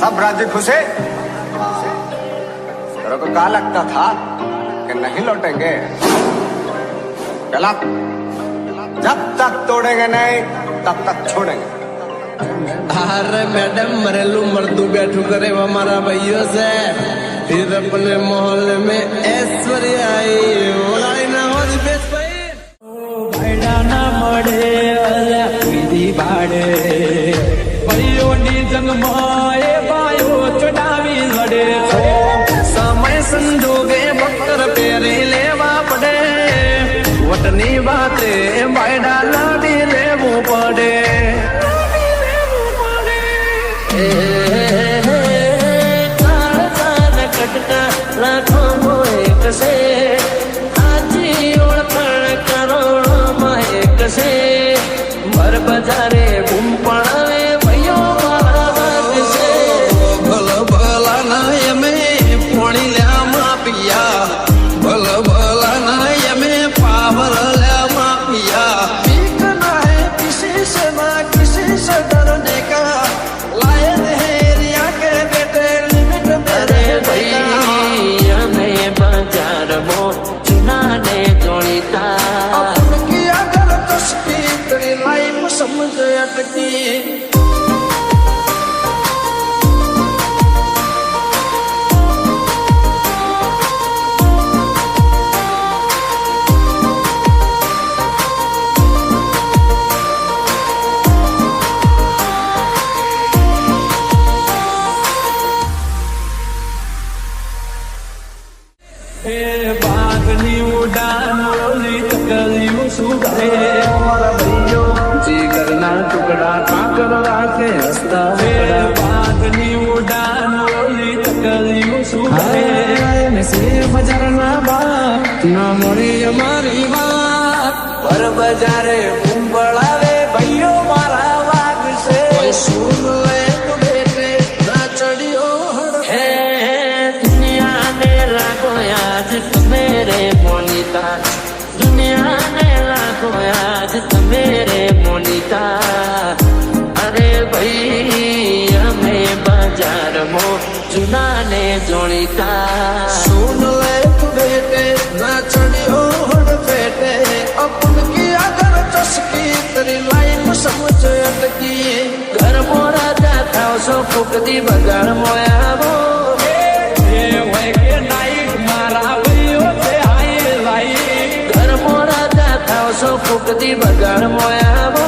सब राजी खुशे। तेरे को क्या लगता था कि नहीं लौटेंगे? चला, जब तक तोड़ेंगे नहीं तब तक छोड़ेंगे। अरे मैडम मरेलू मर्दू बैठू करे हमारा भैया से फिर अपने मोहल्ले में ऐश्वर्य आई ना हो बेच भाईडा ना मड़े अल्लाह कीधी भाड़े भाइयों नी जंग माए बायो चढ़ावी लड़े समय संजोगे बकर पेरे लेवा पड़े वटनी बाते भाईडा लाडी लेवो पड़े कटका लाखों मोए कसे आजी ओळखण करोड़ों मोए कसे भर बजारे बूम पड़ावे भयो मारा वाग से भल भला नाय में पोणी ल्या मा पिया भल भला नाय में पावर ल्या मा पिया पीक ना है किसी से ना किसी से डरने का लायन है रिया के बेटे लिमिट मेरे भैया हमें बाजार मो चुना ने जोड़ीता अपन की अगर तस्की तेरी लाइफ समझ अटकी बागनी उड़ान रोली तकलियों सुबह हमारा भैयो जिगर ना टुकड़ा काकर राखे हंसता बागनी उड़ान रोली तकलियों सुबह से बजार ना बात ना मोरी हमारी बात पर बजारे बुंबड़ावे भैयो मारा वाग से सुन ले तू बेटे ना चढ़ियो है दुनिया ने राखो आज मेरे मोनिता दुनिया ने लाखों आज मेरे मोनिता अरे भाई हमें बाजार मो चुना ने जोड़ीता सुन ले तू बेटे ना चढ़ियो हड़ बेटे अपन की अगर चस्की तेरी लाइफ समझ अटकी घर मोरा जाता सो फुकदी बजार मोया वो सो फुकदी बगाड़ मोया वो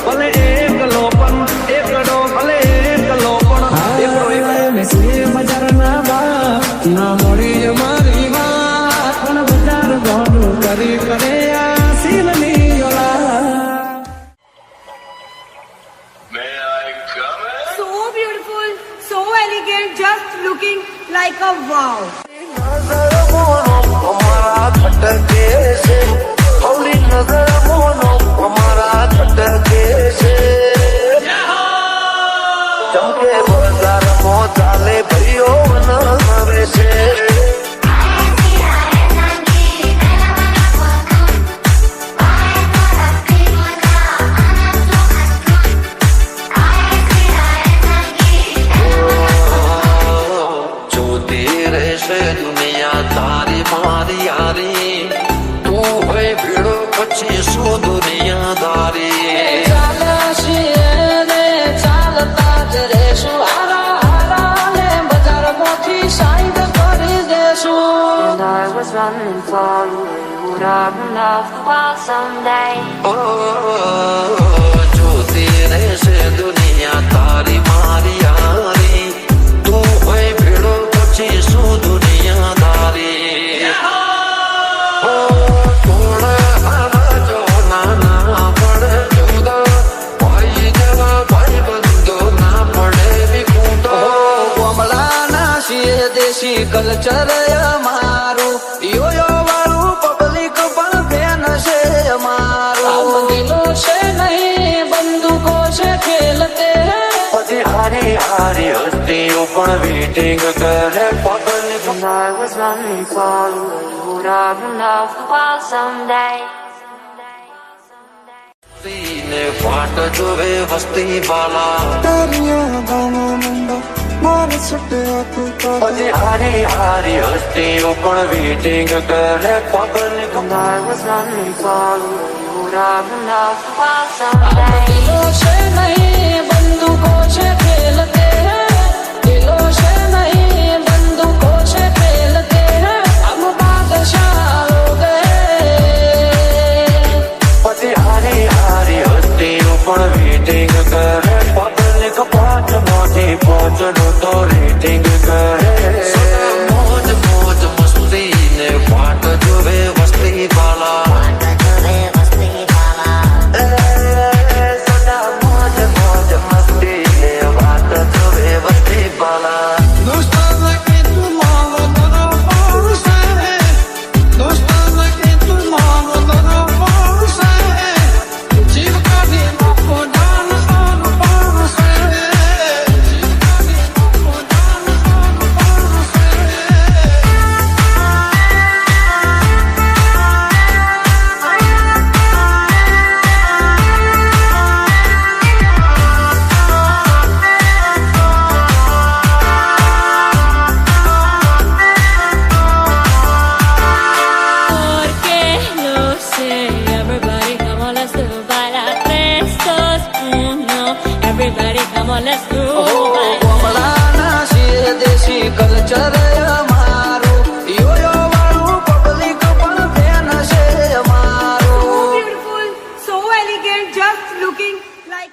भले एक लोपन एक डो भले एक लोपन एक में से मजार ना बा ना मोड़ी हमारी बात कौन बजार गोडू करी करे आसील Niyola So beautiful, so elegant, just looking like a wow. Holi नजर मोनो हमारा खटके से चमके बाजार मो चाले भैयो नवे से जो तेरे से दुनिया तारी मारी यारी પછી શું દુનિયાદારી ચાલશી રે ચાલતા જ રેશું હારા હારા ને બજાર મોથી સાઈડ કરી દેશું And I was running for you would have loved for someday જો તેરે છે દુનિયા તારી મારી યારી તું હોય ભેળો પછી શું દુનિયાદારી દેશી કલ્ચર અમારું યો વાળું પબ્લિક પણ બેન છે અમારું દિલો છે નહીં બંદૂકો છે ખેલતે હજી હારી હારી હસ્તીઓ પણ વેટિંગ કરે public And I was running for you would have loved for someday ने फाट जो वे वस्ती वाला तेरिया गाना मुंडा પછી હારી હારી હસ્તીઓ પણ વેટિંગ કરે પબ્લિક દિલો છે નહીં બંદૂકો છે ખેલતે દિલો છે નહીં બંદૂકો છે ખેલતે હમ બાદશાહ હો ગયે પછી હારી હારી હસ્તીઓ પણ વેટિંગ કરે પબ્લિક પાંચ મોટી પહોંચનો તો રેટિંગ કરે મોજ મોજ મસ્તી ને વાટ જોવે વસ્તી વાલા કમળાના છે દેશી કલ્ચર અમારું યોયો વાળું પબ્લિક પણ ફેન છે અમારું Beautiful, so elegant, just looking like.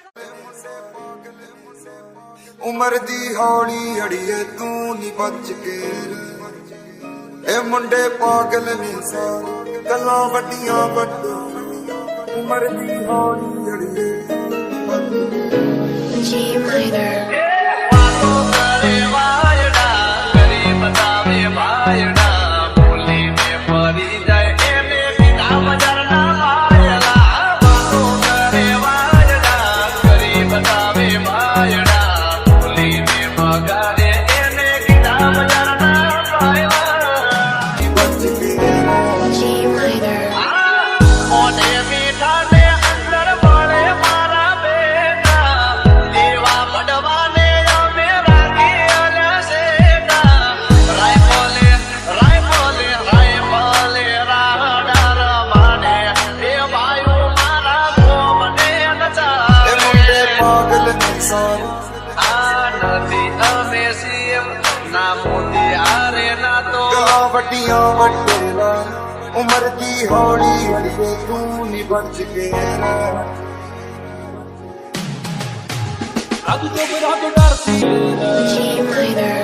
ਉਮਰ ਦੀ ਹੌਲੀ ਅੜੀਏ ਤੂੰ ਨੀ ਬਚ ਕੇ ਇਹ ਮੁੰਡੇ ਪਾਗਲ ਨੇ ਸਾਰੇ ਗੱਲਾਂ ਵੱਡੀਆਂ ਵੱਡੋ ਉਮਰ ਦੀ ਹੌਲੀ ਅੜੀਏ G minor. G minor. ਇਹ ਮੁੰਡੇ ਪਾਗਲ ਨੇ ਸਾਰੇ ਗੱਲਾਂ ਵੱਡੀਆਂ ਵੱਡੇ ਲਾ ਉਮਰ ਦੀ ਹੌਲੀ ਅੜੀਏ ਤੂੰ ਨੀ ਬਚ ਕੇ ਰਹਿ G minor.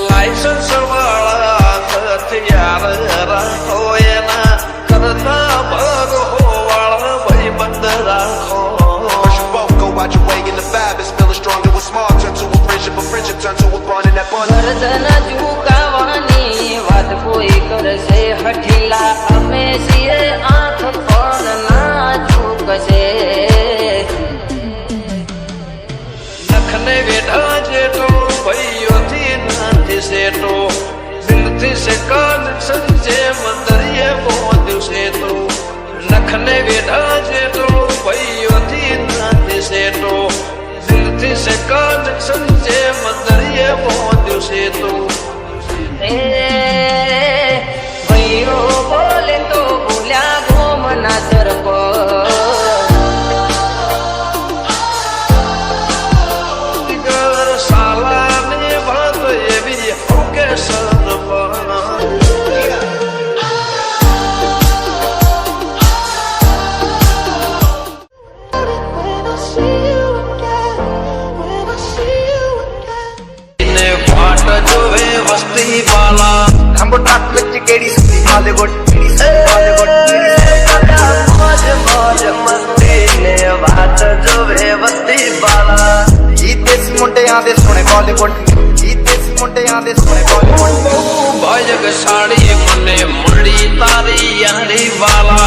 લાયસન્સ વાળા હથિયાર રાખો એના કરતા ભરો વાળા ભાઈબંધ રાખો. First you won't go out your way in the vibe is feeling strong. It was small, turn to a friendship turn to a bond, and that bond. ગરદન ઝુકાવાની વાત કોઈ કરશે હઠીલા અમે છીએ આંખ પણ ના ઝૂકશે નખને વેઢા જેટલો ભાઈઓથી નથી સેટો દિલથી સે કનેક્શન જે મંદરિયે પહોંચ્યું છે તો નખને વેઢા જેટલો ભાઈઓથી નથી સેટો દિલથી સે કનેક્શન જે મંદરિયે પહોંચ્યું છે તો ਅੰਬੋ ਟੱਕ ਵਿੱਚ ਕਿਹੜੀ ਸੁਣੀ ਹਾਲੀਵੁੱਡ ਹਾਲੀਵੁੱਡ मौज मौज मस्ती ने बात जो बेवस्ती वाला ਜੀਤੇ ਸੀ ਮੁੰਡਿਆਂ ਦੇ ਸੋਹਣੇ ਬਾਲੀਵੁੱਡ ਜੀਤੇ ਸੀ ਮੁੰਡਿਆਂ ਦੇ ਸੋਹਣੇ ਬਾਲੀਵੁੱਡ बाजग साड़ी मने मुड़ी तारी यारी वाला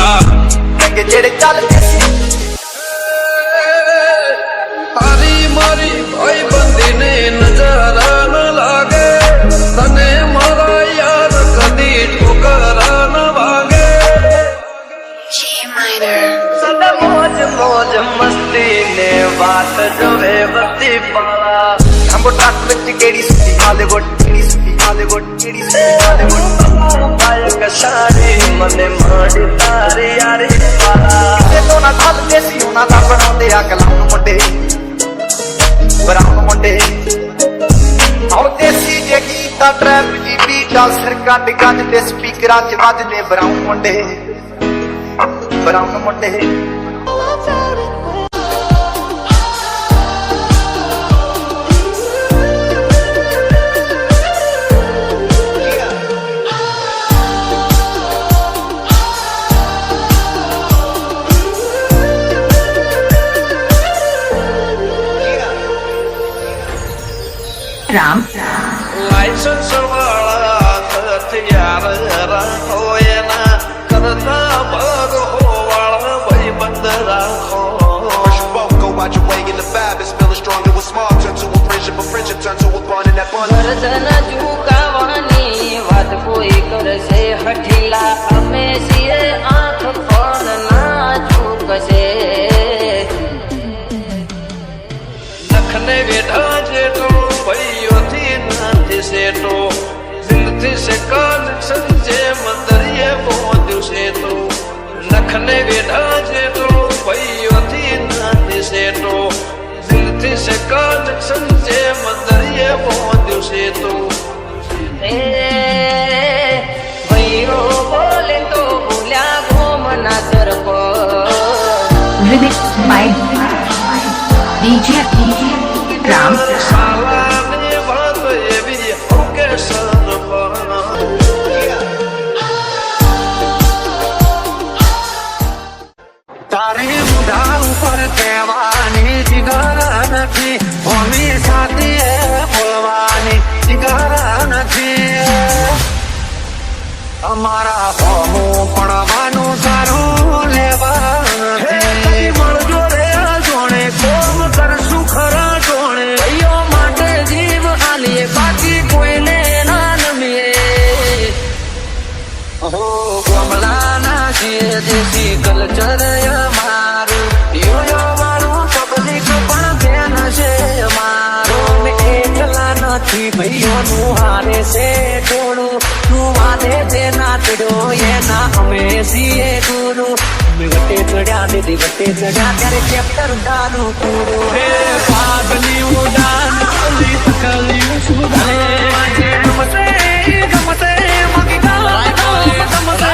ਰੰਗ ਜਿਹੜੇ ਚੱਲਦੇ ਸੀ तारी मारी भाई बंदी ने नजरा न लागे तने मारा यार कदी ठोकरा न वागे G minor. सदा मौज मौज मस्ती ने बात जो बेवस्ती वाला ਅੰਬੋ ਟੱਕ ਵਿੱਚ ਕਿਹੜੀ ਸੁਣੀ ਹਾਲੀਵੁੱਡ ਕਿਹੜੀ ਸੁਣੀ ਹਾਲੀਵੁੱਡ ਕਿਹੜੀ ਸੁਣੀ ਹਾਲੀਵੁੱਡ बाजग साड़ी मने मुड़ी तारी यारी वाला ਤੇ ਤੋਂ ਨਾ ਚੱਲਦੇ ਸੀ ਉਹਨਾਂ ਦਾ ਬਣਾਉਂਦੇ ਆ ਕਲਾਮ ਮੁੰਡੇ ਬਰਾਉਨ ਮੁੰਡੇ ਆਉਂਦੇ ਸੀ ਜੇ ਗੀਤਾ ਟਰੈਪ ਦੀ ਬੀਟਾ ਸਿਰ ਕੱਢ ਗੱਜ ਤੇ ਸਪੀਕਰਾਂ 'ਚ ਵੱਜਦੇ ਬਰਾਉਨ ਮੁੰਡੇ ਬਰਾਉਨ ਮੁੰਡੇ Ram. लाइसेंस वाला हथियार रखो ये ना करता भाग हो वाला भाई बंद रखो First you both go out your way in the vibe is feeling strong. It was small, turn to a friendship turn to a bond, and that bond. ગરદન ઝુકાવાની વાત કોઈ કરશે હઠીલા અમે છીએ આંખ પણ ના ઝુકશે નખને વેઢા જેટલો ભાઈઓથી નથી સેટો દિલથી છે કનેક્શન જે મંદરિયે પહોંચ્યું છે તો નખને વેઢા જેટલો ભાઈઓથી નથી સેટો દિલથી છે કનેક્શન જે મંદરિયે પહોંચ્યું છે તો એ ભાઈઓ બોલે તો ભૂલ્યા ગોમના તરફ Remix by DJ Ram. સાલાની વાત એવી કે સનપણા તારે મુઢા ઉપર કહેવાની જીગર નથી હોમી સાથે બોલવાની જીગર નથી અમારા હોમું પડવાનું સારું લેવા નથી મળજો રે જોણે કોમ કરશું ખરા જોણે ભાઈઓ માટે જીવ આલીએ બાકી કોઈને ના નમીએ હો ગમલાના છીએ દેશી કલ્ચર અમારું યો વાળું પબ્લિક પણ ધ્યાન છે અમારું અમે એકલા નથી ભાઈઓનું હારે છે ટોળું તું વાદે તે નાતડો એના અમે છીએ ગુરુ અમે વટે ચડ્યા દીદી વટે ચડ્યા ત્યારે ચેપ્ટર દાનું પૂરું હે પાગલી ઉડાન કલી કલી સુધારે ગમતે ગમતે મગી ગાય બોલે ગમતે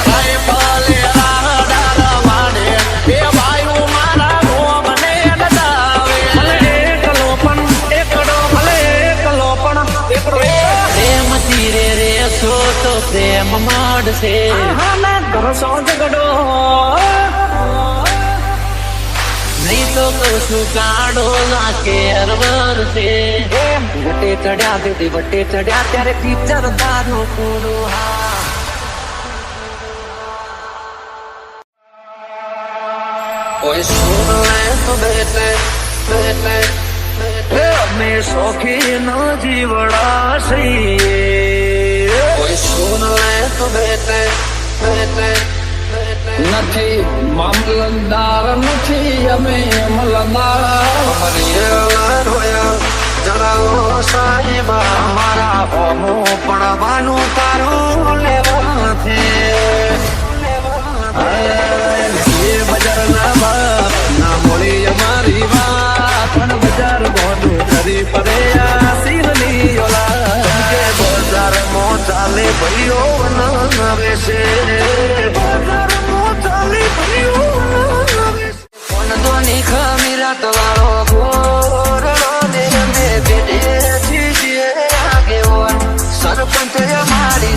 ભાઈ પાલે રાડા વાડે એ ભાઈઓ મારા ગોમને નડાવે ભલે એકલો પણ એકડો ભલે એકલો પણ એકડો પ્રેમ ધીરે રે છો તો પ્રેમ મળશે ઘરસો ઝઘડો નહીં તો કશું કાઢો ના કેરવર છે વટે ચડ્યા દીદી વટે ચડ્યા ત્યારે ટીચર દારૂ પૂરું હા ઓય સુન લે તો બેટે બેટે બેટે અમે શોખીન જીવડા છીએ ઓય સુન લે તો બેટે બેટે બેટે નથી મામલતદાર નથી અમે અમલદાર અમારી રોયા જણાવો સાહેબા અમારા હોમું પડવાનું તારું લેવાથી એ બજારના બાપ ના મોળી અમારી વાત પણ બજાર મોઢું કરી પડે આ સિંહની ઓલાદ કે બજારમાં ચાલે ભાઈઓ નવે છે બજારમાં ચાલે ભાઈઓ નવે કોણ ધોની ખમીરાત વાળો ગોરડો ને અમે બેઠે છીએ આગેવાન સરપંચ અમારી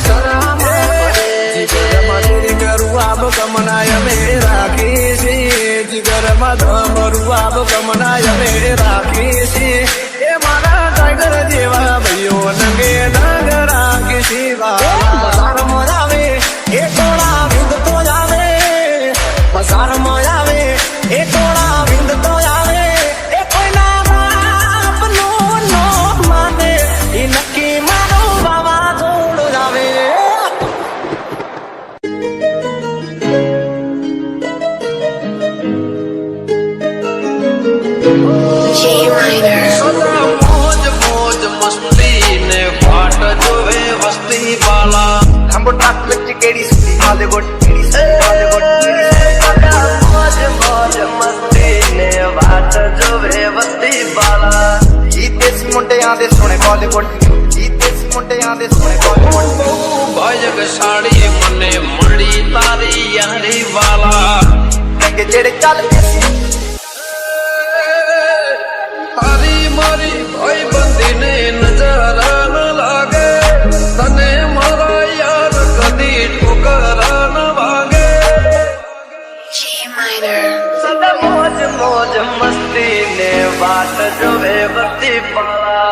મને વાટ જોવે વસ્તી વાલા અંબો ટ્રક ਵਿੱਚ ਕਿਹੜੀ ਸੁੱਤੀ ਹਾਲੀવુੱਡ ਕਿਹੜੀ ਸੁੱਤੀ ਹਾਲੀવુੱਡ મોજ મોજ મસ્તી ને વાટ જોવે વસ્તી વાલા ਜੀ ਦੇਸੀ ਮੁੰਡਿਆਂ ਦੇ ਸੋਹਣੇ ਬਾਲੀਵੁੱਡ ਜੀ ਦੇਸੀ ਮੁੰਡਿਆਂ ਦੇ ਸੋਹਣੇ ਬਾਲੀਵੁੱਡ ભાજક સાડી મને મળી તારી યારી વાલા ਰੰਗ ਜਿਹੜੇ ਚੱਲਦੇ ਸੀ તારી મારી ભાઈ બંધીને નજરા ન લાગે તને મારા યાર કદી ઠોકરા ન વાગે G minor. સદા મોજ મોજ મસ્તી ને વાત જોવે વસ્તી વાલા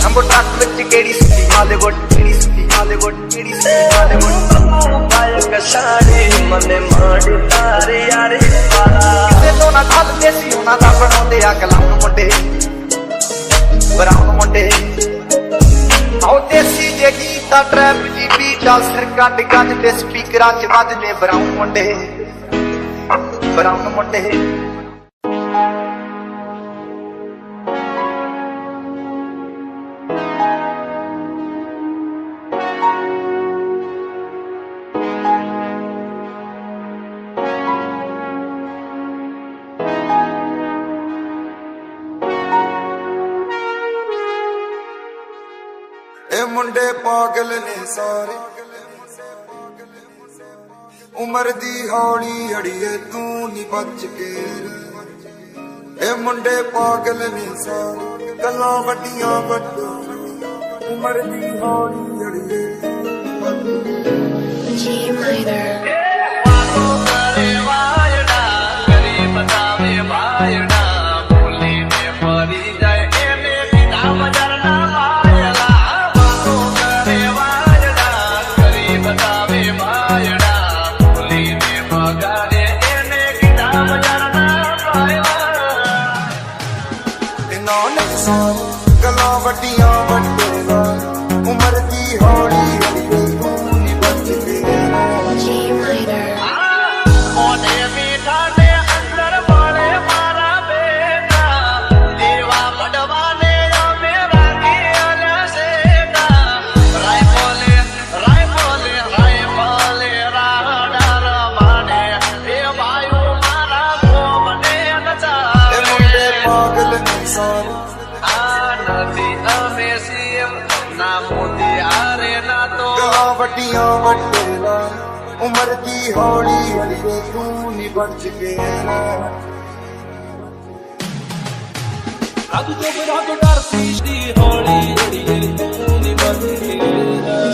ਅੰਬੋ ਟਰੱਕ ਵਿੱਚ ਕਿਹੜੀ ਸੁੱਤੀ ਹਾਲੀਵੁੱਡ ਕਿਹੜੀ ਸੁੱਤੀ ਹਾਲੀਵੁੱਡ ਕਿਹੜੀ ਸੁੱਤੀ ਹਾਲੀਵੁੱਡ ભાજક સાડી મને મળી તારી યારી વાલા ਤੇ ਤੋਂ ਨਾ ਖੱਲਦੇ ਸੀ ਉਹਨਾਂ ਦਾ ਬਣਾਉਂਦੇ ਆ ਕਲਾਮ ਮੁੰਡੇ ਬਰਾਉਨ ਮੁੰਡੇ ਆਉ ਦੇਸੀ ਜੇ ਗੀਤਾ ਟਰੈਪ ਦੀ ਬੀਟਾ ਸਿਰ ਕੱਢ ਗੱਜ ਤੇ ਸਪੀਕਰਾਂ 'ਚ ਵੱਜਦੇ ਬਰਾਉਨ ਮੁੰਡੇ ਬਰਾਉਨ ਮੁੰਡੇ ਇਹ ਮੁੰਡੇ ਪਾਗਲ ਨੇ ਸਾਰੇ ਉਮਰ ਦੀ ਹੌਲੀ ਅੜੀਏ ਤੂੰ ਨੀ ਬਚ ਕੇ ਰਹਿ। ਇਹ ਮੁੰਡੇ ਪਾਗਲ ਨੇ ਸਾਰੇ ਗੱਲਾਂ ਵੱਡੀਆਂ ਵੱਡੋ ਉਮਰ ਦੀ ਹੌਲੀ ਅੜੀਏ ਤੂੰ ਨੀ ਬਚ ਕੇ ਰਹਿ। G minor. વાતો કરે વાયડા કરી બતાવે ભાયડા ભૂલીને ફરી જાય એને લીધા બજારના વાયલા વાતો કરે વાયડા કરી બતાવે ભાયડા ભૂલીને બગાડે એને લીધા બજારના વાયલા ਇਹਨਾਂ ਨੇ ਸਾਰੇ ਗੱਲਾਂ ਵੱਡੀਆਂ ਵੱਡੋ ਉਮਰ ਦੀ ਹੌਲੀ ਅੜੀਏ ਤੂੰ ਨੀ ਬਚ ਕੇ ਰਹਿ। G minor. મોઢે મીઠા ને અંદર મળે મારા બેટા દેવા મડવાને અમે રાખી આલ્યા શેટા રાયફોલે રાડા રમાડે એ ભાઈઓ મારા ગોમને ਇਹ નચાવે ਮੁੰਡੇ ਪਾਗਲ ਨੇ ਸਾਰੇ આ નથી અમે સીએમ ના મોદી હારે ના તો ਗੱਲਾਂ ਵੱਡੀਆਂ ਵੱਡੇਲਾ ਉਮਰ ਦੀ ਹੌਲੀ ਅੜੀਏ ਤੂੰ ਨੀ ਬਚ ਕੇ ਰਹਿ।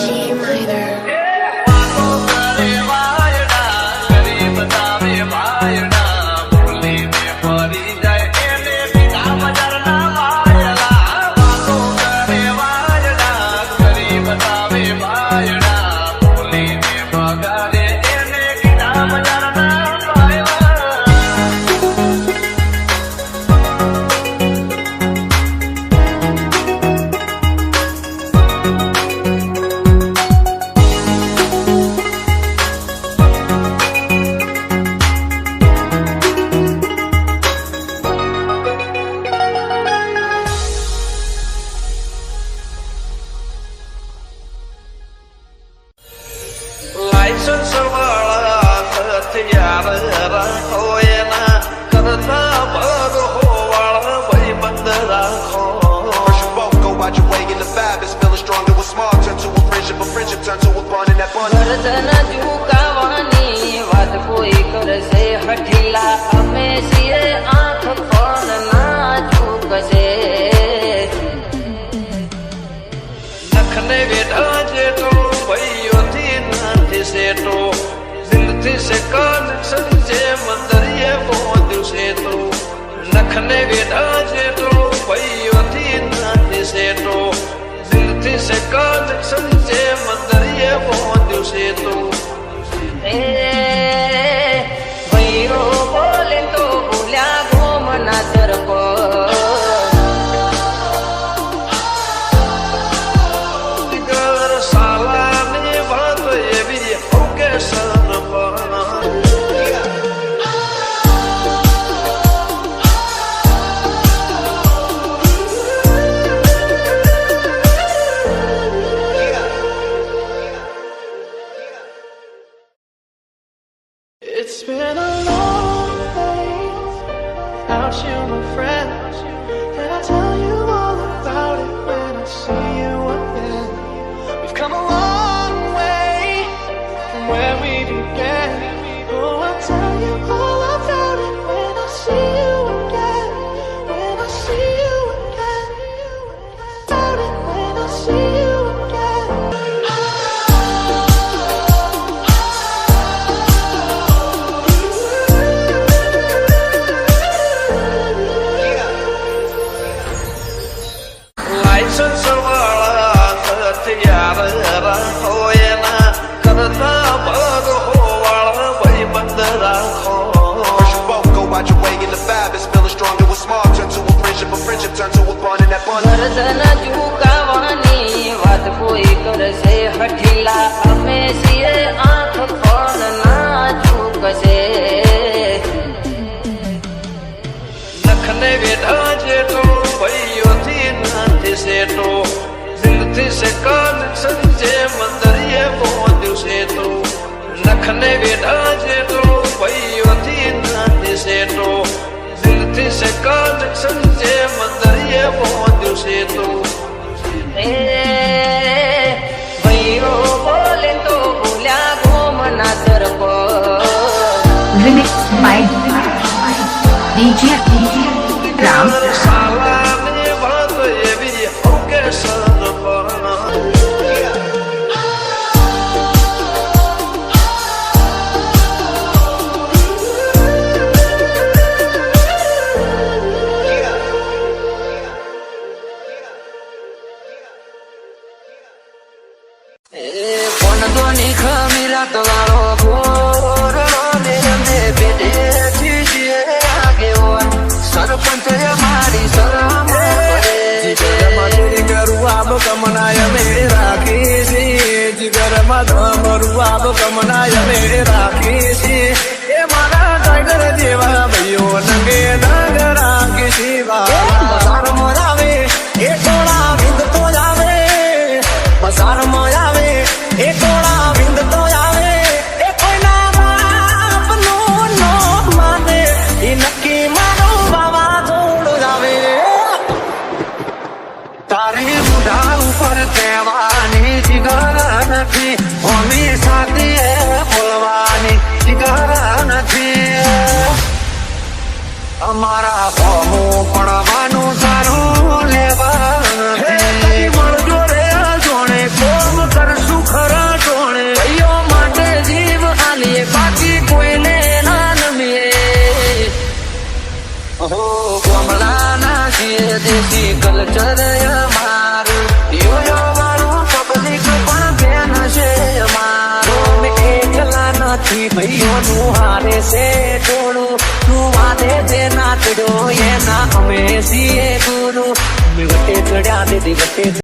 G minor. વાતો કરે વાયડા કરી બતાવે ભાયડા ભૂલીને ફરી જાય એને લીધા બજારના વાયલા વાતો કરે વાયડા કરી બતાવે ભાયડા ભૂલીને બગાડે એને લીધા બજારના વાયલા લાયસન્સ વાળા હથિયાર રાખો એના કરતા ભરો વાળા ભાઈબંધ રાખો First you both go out your way in the vibe is feeling strong. It was small, turn to a friendship turn to a bond, and that bond. ગરદન ઝુકાવવાની વાત કોઈ કરશે હઠીલા અમે છીએ આંખ પણ ના ઝૂકશે નખને વેઢા જેટલો ભાઈઓથી નથી સેટો દિલથી સે કનેક્શન છે મંદરીએ પહોંચ્યું છે તો નખને વેઢા જેટલો ભાઈઓથી નથી સેટો દિલથી સે કનેક્શન છે મંદરીએ પહોંચ્યું છે તો એ ભાઈઓ બોલે તો ભૂલ્યા ગોમના તરફ ઘર સાલાની વાત એવી ઓકે સરપણ નતન ચૂકાવાની વાત કોઈ કરશે હઠીલા અમે છીએ આંખ પણ ના ચૂકશે નખને વેઢા જેટલો ભાઈઓથી નથી સેટો દિલથી સે કનેક્શન જે મંદરિયે પહોંચ્યું છે તો નખને વેઢા જેટલો ભાઈઓથી નથી સેટો દિલથી સે કનેક્શન જે મંદરિયે પહોંચ્યું છે તો ભાઈઓ બોલે તો બોલ્યા ગોમના તરફ Remix by DJ Ram. સાલાની વાત એવી ઓકે સન પર કોણ ધોની ખમીરાત વાળો ગોરડો ને પેટેથી જે આગેવાન સરપંચ મારી શરમ આબ કમનાય મે રાખી છે જીગરમાં ધમરું આબ કમનાય મે રાખી છે એ મારા ટાઈગર જેવા ભાઈઓ નંગે નંગ રાખી છે બસાર મોરાવે એ ટોળા વિંદ તો આવે બસાર મોરાવે એ ટોળા વિંદ તો આવે એ કોઈના બાપનું નો માને એ નક્કી મારો બાવા જોડ આવે તારી બુઢા ઉપર કહેવાની જીગર નથી હોમી સાથે બોલવાની જીગર નથી અમારા હોમું પડવાનું સારું લેવા નથી મળજો રે જોણે કોમ કરશું ખરા જોણે ભાઈઓ માટે જીવ હાલીએ બાકી કોઈને ના નમીએ હો કમલાના છીએ દેશી કલ્ચર અમારું યોયો વાળું પબ્લિક પણ બેન છે અમારું એકલા નથી ભાઈઓનું હારે છે ટોળું તું વાદે જે નાચડો એના અમે છીએ ગુરુ અમે વટે ચડ્યા દીદી વટે